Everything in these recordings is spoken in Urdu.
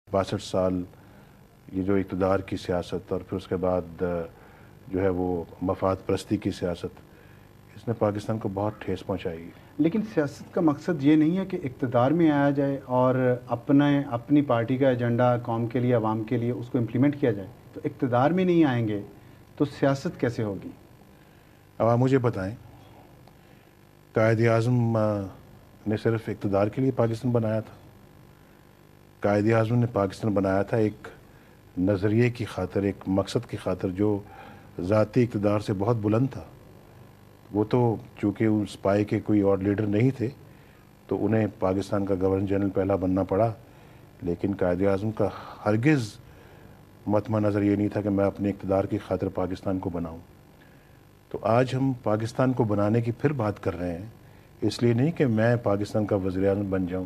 62 سال یہ جو اقتدار کی سیاست اور پھر اس کے بعد جو ہے وہ مفاد پرستی کی سیاست، اس نے پاکستان کو بہت ٹھیس پہنچائی. لیکن سیاست کا مقصد یہ نہیں ہے کہ اقتدار میں آیا جائے اور اپنی پارٹی کا ایجنڈا قوم کے لیے، عوام کے لیے اس کو امپلیمنٹ کیا جائے. تو اقتدار میں نہیں آئیں گے تو سیاست کیسے ہوگی؟ اب آپ مجھے بتائیں، قائد اعظم نے صرف اقتدار کے لیے پاکستان بنایا تھا؟ قائد اعظم نے پاکستان بنایا تھا ایک نظریے کی خاطر، ایک مقصد کی خاطر جو ذاتی اقتدار سے بہت بلند تھا. وہ تو چونکہ اس پائے کے کوئی اور لیڈر نہیں تھے تو انہیں پاکستان کا گورنر جنرل پہلا بننا پڑا. لیکن قائد اعظم کا ہرگز مطمع نظر یہ نہیں تھا کہ میں اپنے اقتدار کی خاطر پاکستان کو بناؤں. تو آج ہم پاکستان کو بنانے کی پھر بات کر رہے ہیں، اس لیے نہیں کہ میں پاکستان کا وزیر اعظم بن جاؤں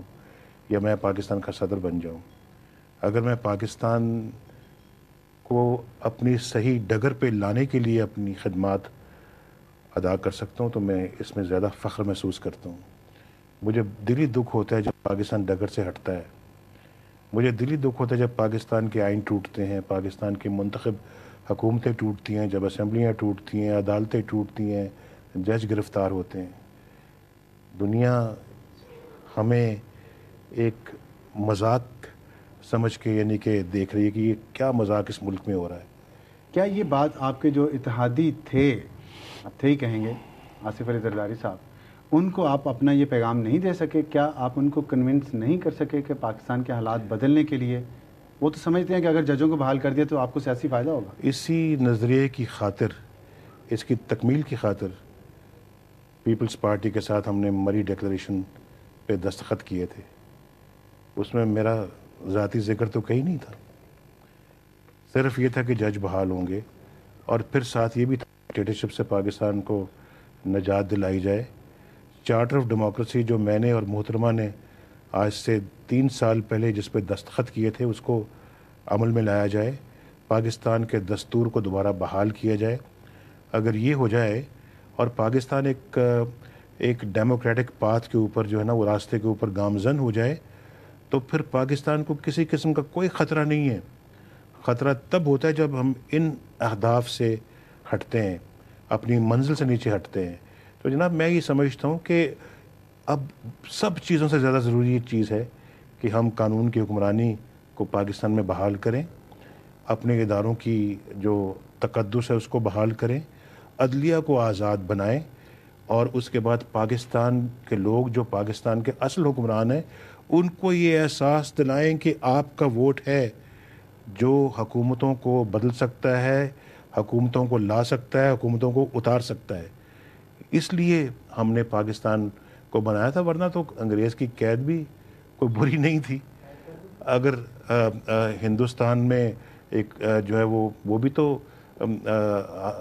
یا میں پاکستان کا صدر بن جاؤں. اگر میں پاکستان کو اپنی صحیح ڈگر پہ لانے کے لیے اپنی خدمات ادا کر سکتا ہوں تو میں اس میں زیادہ فخر محسوس کرتا ہوں. مجھے دلی دکھ ہوتا ہے جب پاکستان ڈگر سے ہٹتا ہے. مجھے دلی دکھ ہوتا ہے جب پاکستان کے آئین ٹوٹتے ہیں، پاکستان کی منتخب حکومتیں ٹوٹتی ہیں، جب اسمبلیاں ٹوٹتی ہیں، عدالتیں ٹوٹتی ہیں، جج گرفتار ہوتے ہیں. دنیا ہمیں ایک مذاق سمجھ کے یعنی کہ دیکھ رہی ہے کہ یہ کیا مذاق اس ملک میں ہو رہا ہے. کیا یہ بات آپ کے جو اتحادی تھے، آپ تھے ہی کہیں گے، آصف علی زرداری صاحب، ان کو آپ اپنا یہ پیغام نہیں دے سکے؟ کیا آپ ان کو کنونس نہیں کر سکے کہ پاکستان کے حالات بدلنے کے لیے وہ تو سمجھتے ہیں کہ اگر ججوں کو بحال کر دیا تو آپ کو سیاسی فائدہ ہوگا؟ اسی نظریے کی خاطر، اس کی تکمیل کی خاطر پیپلز پارٹی کے ساتھ ہم نے مری ڈکلریشن پہ دستخط کیے تھے. اس میں میرا ذاتی ذکر تو کہیں نہیں تھا، صرف یہ تھا کہ جج بحال ہوں گے اور پھر ساتھ یہ بھی تھا ڈکٹیٹرشپ سے پاکستان کو نجات دلائی جائے. چارٹر آف ڈیموکریسی جو میں نے اور محترمہ نے آج سے 3 سال پہلے جس پہ دستخط کیے تھے اس کو عمل میں لایا جائے، پاکستان کے دستور کو دوبارہ بحال کیا جائے. اگر یہ ہو جائے اور پاکستان ایک ڈیموکریٹک پاتھ کے اوپر جو ہے نا وہ راستے کے اوپر گامزن ہو جائے تو پھر پاکستان کو کسی قسم کا کوئی خطرہ نہیں ہے. خطرہ تب ہوتا ہے جب ہم ان اہداف سے ہٹتے ہیں، اپنی منزل سے نیچے ہٹتے ہیں. تو جناب میں یہ سمجھتا ہوں کہ اب سب چیزوں سے زیادہ ضروری یہ چیز ہے کہ ہم قانون کی حکمرانی کو پاکستان میں بحال کریں، اپنے اداروں کی جو تقدس ہے اس کو بحال کریں، عدلیہ کو آزاد بنائیں اور اس کے بعد پاکستان کے لوگ جو پاکستان کے اصل حکمران ہیں ان کو یہ احساس دلائیں کہ آپ کا ووٹ ہے جو حکومتوں کو بدل سکتا ہے، حکومتوں کو لا سکتا ہے، حکومتوں کو اتار سکتا ہے. اس لیے ہم نے پاکستان کو بنایا تھا، ورنہ تو انگریز کی قید بھی کوئی بری نہیں تھی. اگر ہندوستان میں ایک جو ہے وہ بھی تو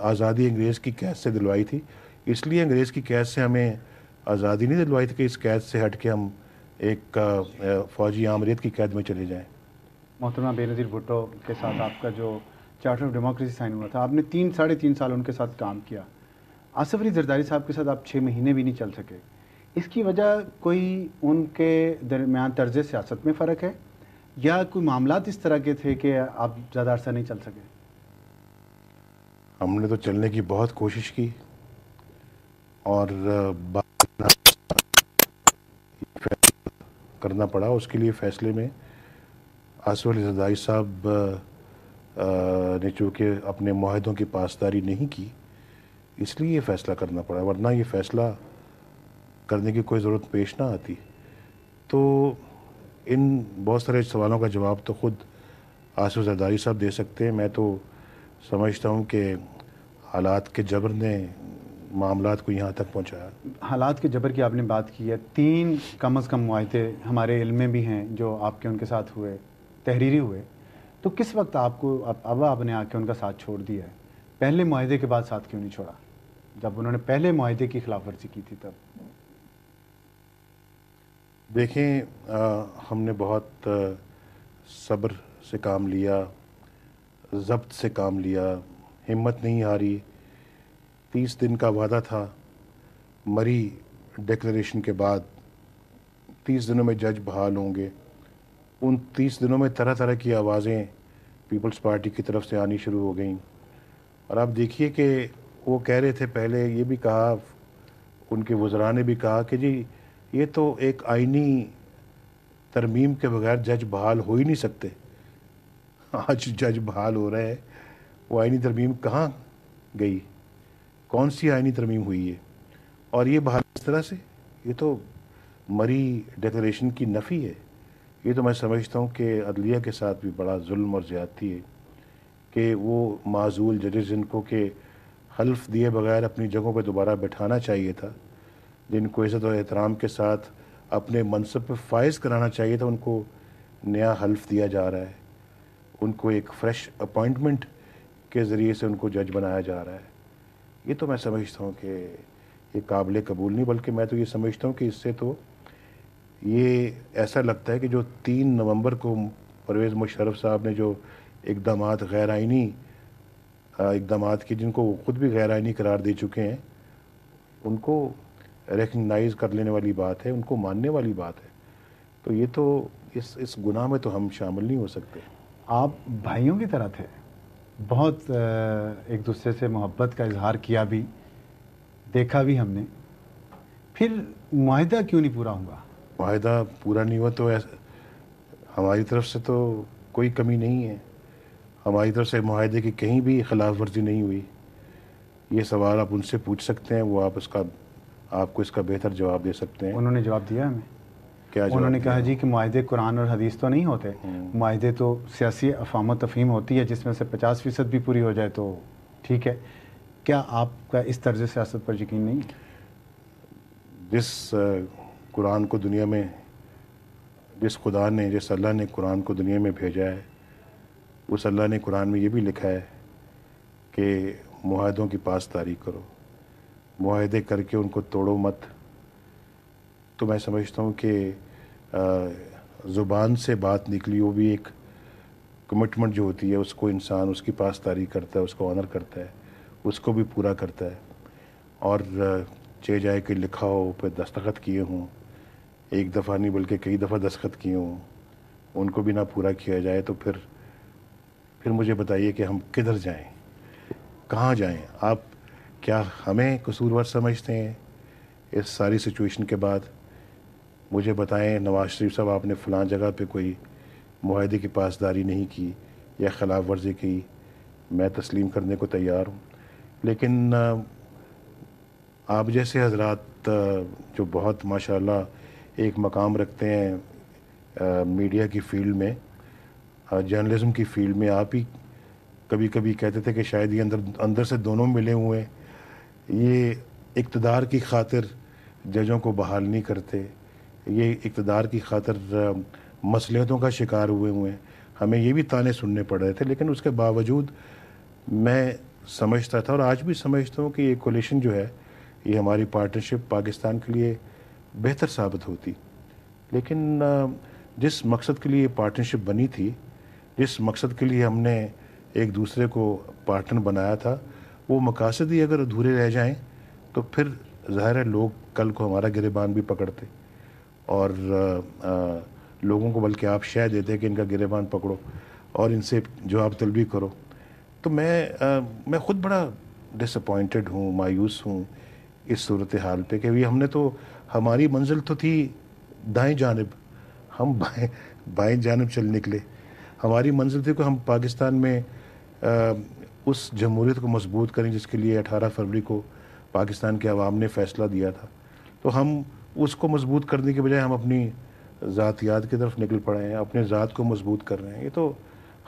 آزادی انگریز کی قید سے دلوائی تھی. اس لیے انگریز کی قید سے ہمیں آزادی نہیں دلوائی تھی کہ اس قید سے ہٹ کے ہم ایک فوجی آمریت کی قید میں چلے جائیں. محترمہ بے نظیر بھٹو کے ساتھ آپ کا جو چارٹر آف ڈیموکریسی سائن ہوا تھا، آپ نے 3.5 سال ان کے ساتھ کام کیا. آصف علی زرداری صاحب کے ساتھ آپ 6 مہینے بھی نہیں چل سکے. اس کی وجہ کوئی ان کے درمیان طرز سیاست میں فرق ہے یا کوئی معاملات اس طرح کے تھے کہ آپ زیادہ عرصہ نہیں چل سکے؟ ہم نے تو چلنے کی بہت کوشش کی اور کرنا پڑا. اس کے لیے فیصلے میں آصف علی زرداری صاحب نے چونکہ اپنے معاہدوں کی پاسداری نہیں کی اس لیے یہ فیصلہ کرنا پڑا، ورنہ یہ فیصلہ کرنے کی کوئی ضرورت پیش نہ آتی. تو ان بہت سارے سوالوں کا جواب تو خود آصف زرداری صاحب دے سکتے ہیں. میں تو سمجھتا ہوں کہ حالات کے جبر نے معاملات کو یہاں تک پہنچایا. حالات کے جبر کی آپ نے بات کی ہے، 3 کم از کم معاہدے ہمارے علم میں بھی ہیں جو آپ کے ان کے ساتھ ہوئے، تحریری ہوئے. تو کس وقت آپ کو اب آپ نے آ کے ان کا ساتھ چھوڑ دیا ہے؟ پہلے معاہدے کے بعد ساتھ کیوں نہیں چھوڑا جب انہوں نے پہلے معاہدے کی خلاف ورزی کی تھی تب؟ دیکھیں ہم نے بہت صبر سے کام لیا، ضبط سے کام لیا، ہمت نہیں ہاری. 30 دن کا وعدہ تھا، مری ڈکلیریشن کے بعد 30 دنوں میں جج بحال ہوں گے. ان 30 دنوں میں طرح طرح کی آوازیں پیپلز پارٹی کی طرف سے آنی شروع ہو گئیں. اور آپ دیکھیے کہ وہ کہہ رہے تھے پہلے، یہ بھی کہا ان کے وزراء نے بھی کہا کہ جی یہ تو ایک آئینی ترمیم کے بغیر جج بحال ہو ہی نہیں سکتے. آج جج بحال ہو رہے ہیں، وہ آئینی ترمیم کہاں گئی؟ کون سی آئینی ترمیم ہوئی ہے؟ اور یہ بحال اس طرح سے، یہ تو مری ڈکلیریشن کی نفی ہے. یہ تو میں سمجھتا ہوں کہ عدلیہ کے ساتھ بھی بڑا ظلم اور زیادتی ہے کہ وہ معزول ججز جن کو کہ حلف دیے بغیر اپنی جگہوں پہ دوبارہ بٹھانا چاہیے تھا، جن کو عزت و احترام کے ساتھ اپنے منصب پہ فائز کرانا چاہیے تھا، ان کو نیا حلف دیا جا رہا ہے. ان کو ایک فریش اپوائنٹمنٹ کے ذریعے سے ان کو جج بنایا جا رہا ہے. یہ تو میں سمجھتا ہوں کہ یہ قابل قبول نہیں، بلکہ میں تو یہ سمجھتا ہوں کہ اس سے تو یہ ایسا لگتا ہے کہ جو 3 نومبر کو پرویز مشرف صاحب نے جو اقدامات غیر آئینی اقدامات کی، جن کو وہ خود بھی غیر آئینی قرار دے چکے ہیں، ان کو ریکگنائز کر لینے والی بات ہے، ان کو ماننے والی بات ہے. تو یہ تو اس گناہ میں تو ہم شامل نہیں ہو سکتے. آپ بھائیوں کی طرح تھے، بہت ایک دوسرے سے محبت کا اظہار کیا بھی، دیکھا بھی ہم نے. پھر معاہدہ کیوں نہیں پورا ہوا؟ معاہدہ پورا نہیں ہوا تو ہماری طرف سے تو کوئی کمی نہیں ہے. ہماری طرف سے معاہدے کی کہیں بھی خلاف ورزی نہیں ہوئی. یہ سوال آپ ان سے پوچھ سکتے ہیں، وہ آپ کو اس کا بہتر جواب دے سکتے ہیں. انہوں نے جواب دیا ہمیں. کیا جواب انہوں نے دیا؟ کہا جی کہ معاہدے قرآن اور حدیث تو نہیں ہوتے، معاہدے تو سیاسی افہام و تفہیم ہوتی ہے، جس میں سے 50% بھی پوری ہو جائے تو ٹھیک ہے. کیا آپ کا اس طرز سیاست پر یقین نہیں؟ جس قرآن کو دنیا میں، جس خدا نے، جس اللہ نے قرآن کو دنیا میں بھیجا ہے، اس اللہ نے قرآن میں یہ بھی لکھا ہے کہ معاہدوں کی پاسداری کرو، معاہدے کر کے ان کو توڑو مت. تو میں سمجھتا ہوں کہ زبان سے بات نکلی، وہ بھی ایک کمٹمنٹ جو ہوتی ہے، اس کو انسان اس کی پاسداری کرتا ہے، اس کو آنر کرتا ہے، اس کو بھی پورا کرتا ہے. اور چہ جائے کہ لکھا ہو پہ دستخط کیے ہوں، ایک دفعہ نہیں بلکہ کئی دفعہ دستخط کیے ہوں، ان کو بھی نہ پورا کیا جائے تو پھر مجھے بتائیے کہ ہم کدھر جائیں، کہاں جائیں؟ آپ کیا ہمیں قصوروار سمجھتے ہیں اس ساری سچویشن کے بعد؟ مجھے بتائیں نواز شریف صاحب، آپ نے فلاں جگہ پہ کوئی معاہدے کی پاسداری نہیں کی یا خلاف ورزی کی، میں تسلیم کرنے کو تیار ہوں. لیکن آپ جیسے حضرات جو بہت ماشاءاللہ ایک مقام رکھتے ہیں میڈیا کی فیلڈ میں، جرنلزم کی فیلڈ میں، آپ ہی کبھی کبھی کہتے تھے کہ شاید یہ اندر سے دونوں ملے ہوئے ہیں. یہ اقتدار کی خاطر ججوں کو بحال نہیں کرتے، یہ اقتدار کی خاطر مصلحتوں کا شکار ہوئے ہیں. ہمیں یہ بھی تانے سننے پڑ رہے تھے، لیکن اس کے باوجود میں سمجھتا تھا اور آج بھی سمجھتا ہوں کہ یہ کولیشن جو ہے، یہ ہماری پارٹنرشپ پاکستان کے لیے بہتر ثابت ہوتی. لیکن جس مقصد کے لیے یہ پارٹنرشپ بنی تھی، جس مقصد کے لیے ہم نے ایک دوسرے کو پارٹنر بنایا تھا، وہ مقاصد ہی اگر ادھورے رہ جائیں تو پھر ظاہر ہے لوگ کل کو ہمارا گریبان بھی پکڑتے اور لوگوں کو بلکہ آپ شے دیتے کہ ان کا گریبان پکڑو اور ان سے جواب طلبی کرو. تو میں خود بڑا ڈس اپوائنٹڈ ہوں، مایوس ہوں اس صورتحال پہ کہ ہم نے تو، ہماری منزل تو تھی دائیں جانب، ہم بائیں جانب چل نکلے. ہماری منزل تھی کہ ہم پاکستان میں اس جمہوریت کو مضبوط کریں جس کے لیے 18 فروری کو پاکستان کے عوام نے فیصلہ دیا تھا. تو ہم اس کو مضبوط کرنے کے بجائے ہم اپنی ذاتیات کی طرف نکل پڑے ہیں، اپنے ذات کو مضبوط کر رہے ہیں. یہ تو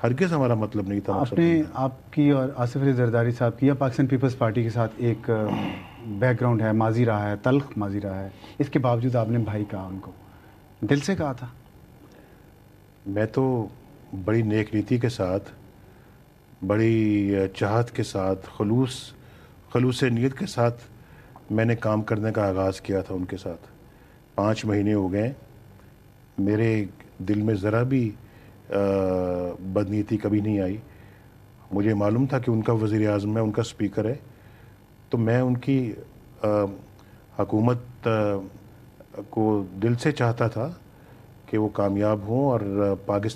ہرگز ہمارا مطلب نہیں تھا. آپ نے، آپ کی اور آصف علی زرداری صاحب کی یا پاکستان پیپلز پارٹی کے ساتھ ایک بیک گراؤنڈ ہے، ماضی رہا ہے، تلخ ماضی رہا ہے، اس کے باوجود آپ نے بھائی کہا، ان کو دل سے کہا تھا. میں تو بڑی نیک نیتی کے ساتھ، بڑی چاہت کے ساتھ، خلوص نیت کے ساتھ میں نے کام کرنے کا آغاز کیا تھا ان کے ساتھ. 5 مہینے ہو گئے، میرے دل میں ذرا بھی بدنیتی کبھی نہیں آئی. مجھے معلوم تھا کہ ان کا وزیر اعظم ہے، ان کا اسپیکر ہے، تو میں ان کی حکومت کو دل سے چاہتا تھا کہ وہ کامیاب ہوں اور پاکستان